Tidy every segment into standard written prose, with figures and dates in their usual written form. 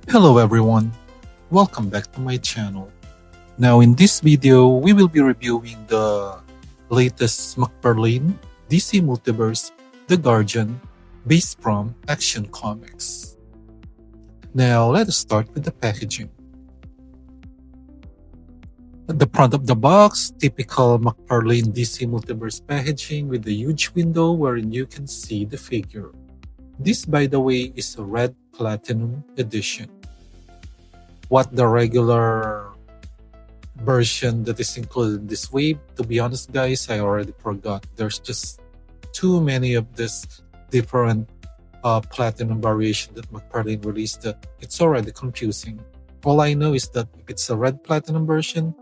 Hello everyone, welcome back to my channel. Now in this video, we will be reviewing the latest McFarlane DC Multiverse The Guardian based from Action Comics. Now let us start with the packaging. At the front of the box, typical McFarlane DC Multiverse packaging with a huge window wherein you can see the figure. This, by the way, is a red platinum edition. What the regular version that is included in this wave, to be honest guys, I already forgot. There's just too many of this different platinum variation that McFarlane released that it's already confusing. All I know is that if it's a red platinum version,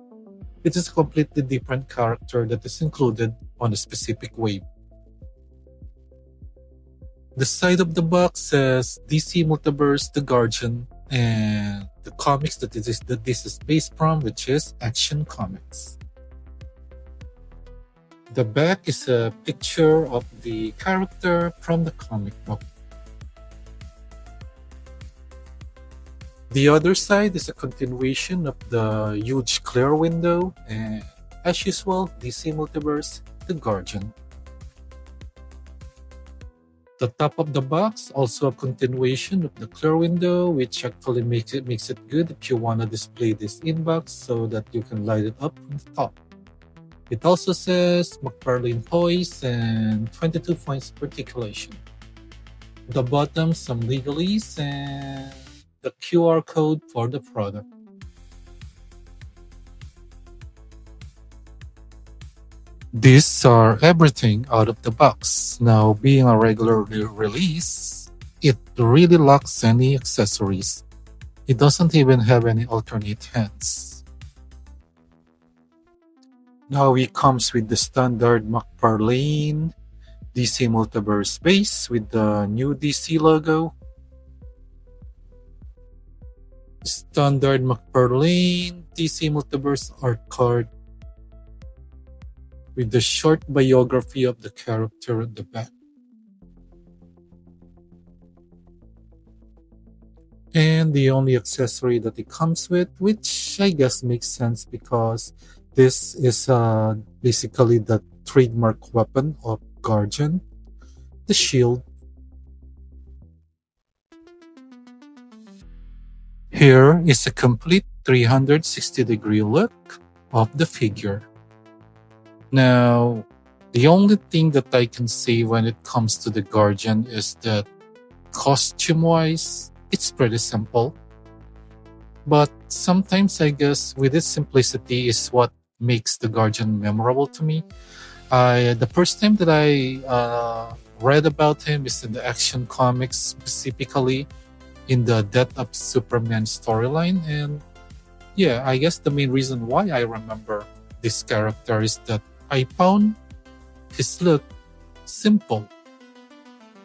it is a completely different character that is included on a specific wave. The side of the box says DC Multiverse The Guardian and the comics that this is based from, which is Action Comics. The back is a picture of the character from the comic book. The other side is a continuation of the huge clear window and, as usual, DC Multiverse The Guardian. The top of the box, also a continuation of the clear window, which actually makes it good if you want to display this inbox so that you can light it up from the top. It also says McFarlane Toys and 22 points of articulation. The bottom, some legalese and the QR code for the product. These are everything out of the box. Now, being a regular release, it really lacks any accessories. It doesn't even have any alternate hands. Now it comes with the standard McFarlane DC Multiverse base with the new DC logo. Standard McFarlane DC Multiverse art card with the short biography of the character at the back. And the only accessory that it comes with, which I guess makes sense because this is basically the trademark weapon of Guardian, the shield. Here is a complete 360-degree look of the figure. Now, the only thing that I can say when it comes to the Guardian is that costume-wise, it's pretty simple. But sometimes I guess with its simplicity is what makes the Guardian memorable to me. The first time that I read about him is in the Action Comics, specifically in the Death of Superman storyline. And yeah, I guess the main reason why I remember this character is that I found his look simple.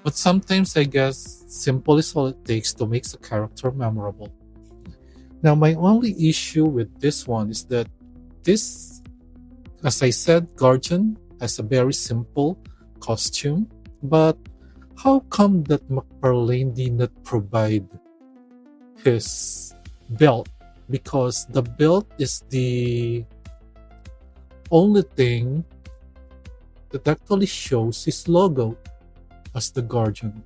But sometimes I guess simple is all it takes to make a character memorable. Now my only issue with this one is that this, as I said, Guardian has a very simple costume. But how come that McFarlane did not provide his belt? Because the belt is the only thing that actually shows his logo as the Guardian.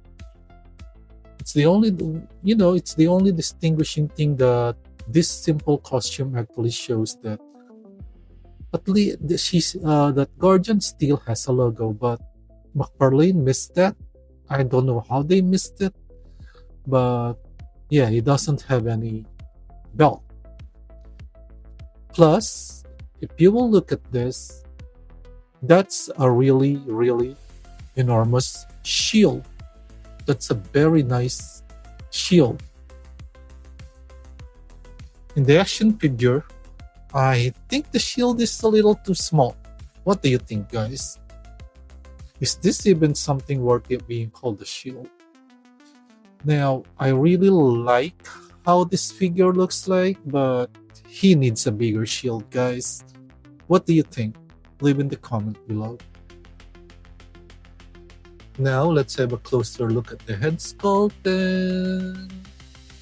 It's the only, it's the only distinguishing thing that this simple costume actually shows, that at least that Guardian still has a logo, but McFarlane missed that. I don't know how they missed it, but yeah, he doesn't have any belt. Plus, if you will look at this, that's a really, really enormous shield. That's a very nice shield. In the action figure, I think the shield is a little too small. What do you think, guys? Is this even something worth it being called a shield? Now, I really like how this figure looks like, but he needs a bigger shield, guys. What do you think? Leave in the comment below. Now, let's have a closer look at the head sculpt and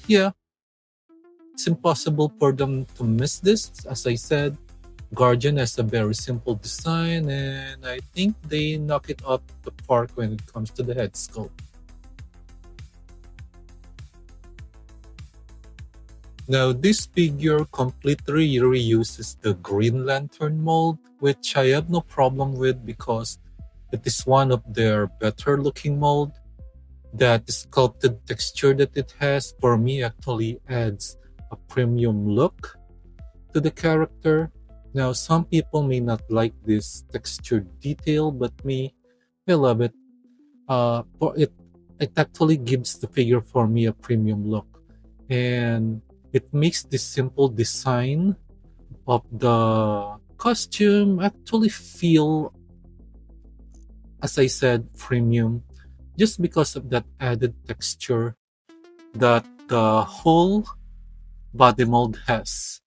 yeah, it's impossible for them to miss this. As I said, Guardian has a very simple design, and I think they knock it up the park when it comes to the head sculpt. Now, this figure completely reuses the Green Lantern mold, which I have no problem with because it is one of their better looking mold. That sculpted texture that it has, for me, actually adds a premium look to the character. Now, some people may not like this textured detail, but me, I love it. It actually gives the figure for me a premium look, and it makes this simple design of the costume actually feel, as I said, premium, just because of that added texture that the whole body mold has.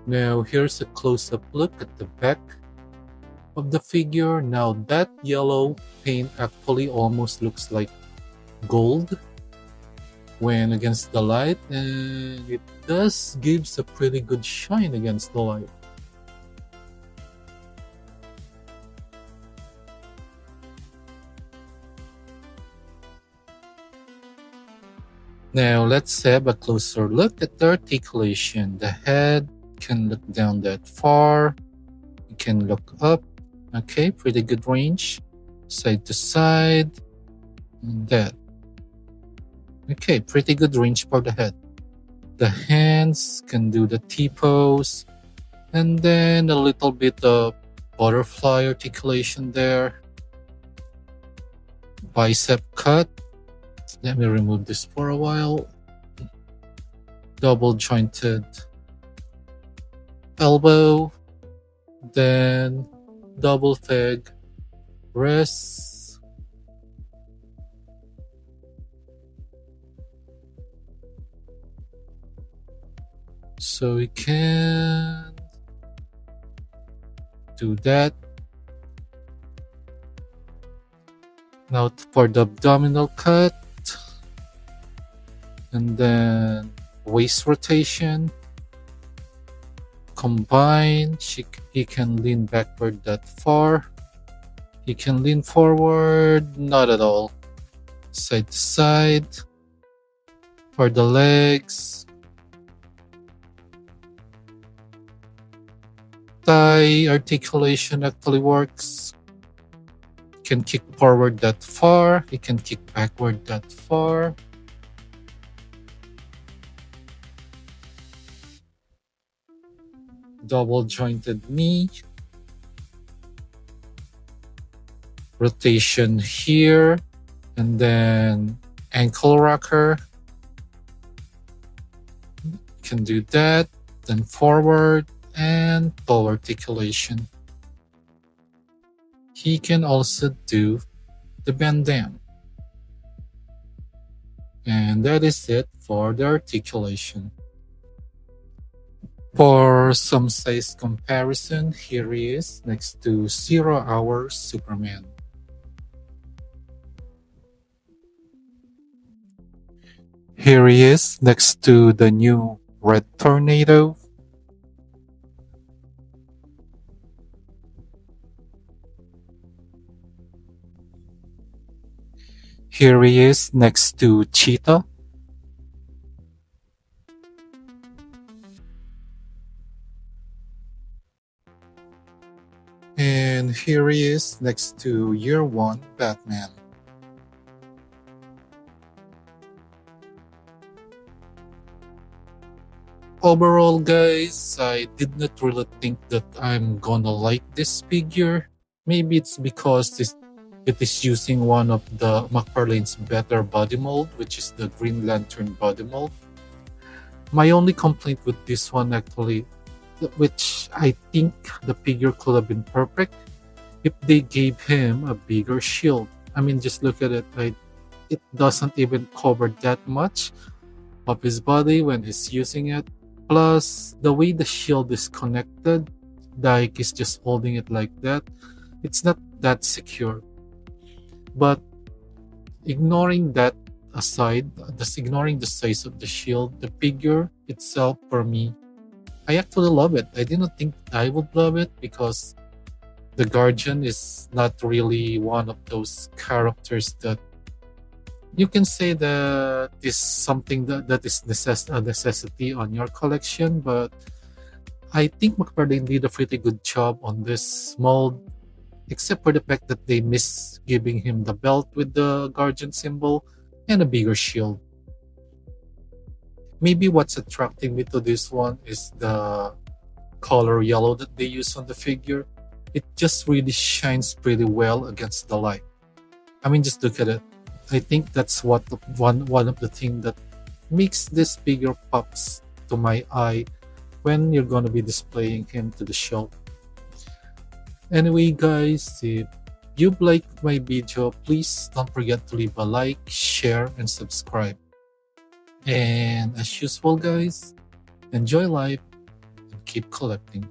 Now here's a close-up look at the back of the figure. Now that yellow paint actually almost looks like gold when against the light, and it does gives a pretty good shine against the light. Now let's have a closer look at the articulation. The head can look down that far, you can look up. Okay, pretty good range, side to side, and that. Okay, pretty good range for the head. The hands can do the T-pose, and then a little bit of butterfly articulation there. Bicep cut. Let me remove this for a while. Double jointed elbow, then double fig wrists, so we can do that. Now for the abdominal cut, and then waist rotation. Combine, he can lean backward that far. He can lean forward, not at all. Side to side. For the legs, thigh articulation actually works. He can kick forward that far. He can kick backward that far. Double jointed knee, rotation here, and then ankle rocker. Can do that, then forward and toe articulation. He can also do the bend down. And that is it for the articulation. For some size comparison, here he is next to 0 Hour Superman. Here he is next to the new Red Tornado. Here he is next to Cheetah. And here he is next to Year One Batman. Overall, guys, I did not really think that I'm gonna like this figure. Maybe it's because it is using one of the McFarlane's better body mold, which is the Green Lantern body mold. My only complaint with this one actually, which I think the figure could have been perfect if they gave him a bigger shield. I mean, just look at it, right? It doesn't even cover that much of his body when he's using it. Plus, the way the shield is connected, like he's just holding it like that, it's not that secure. But ignoring that aside, just ignoring the size of the shield, the figure itself for me, I actually love it. I didn't think I would love it because the Guardian is not really one of those characters that you can say that is something that is a necessity on your collection, but I think McFarlane did a pretty good job on this mold, except for the fact that they miss giving him the belt with the Guardian symbol and a bigger shield. Maybe what's attracting me to this one is the color yellow that they use on the figure. It just really shines pretty well against the light. I mean, just look at it. I think that's one of the things that makes this figure pops to my eye when you're gonna be displaying him to the show. Anyway, guys, if you like my video, please don't forget to leave a like, share, and subscribe. And as usual, guys, enjoy life and keep collecting.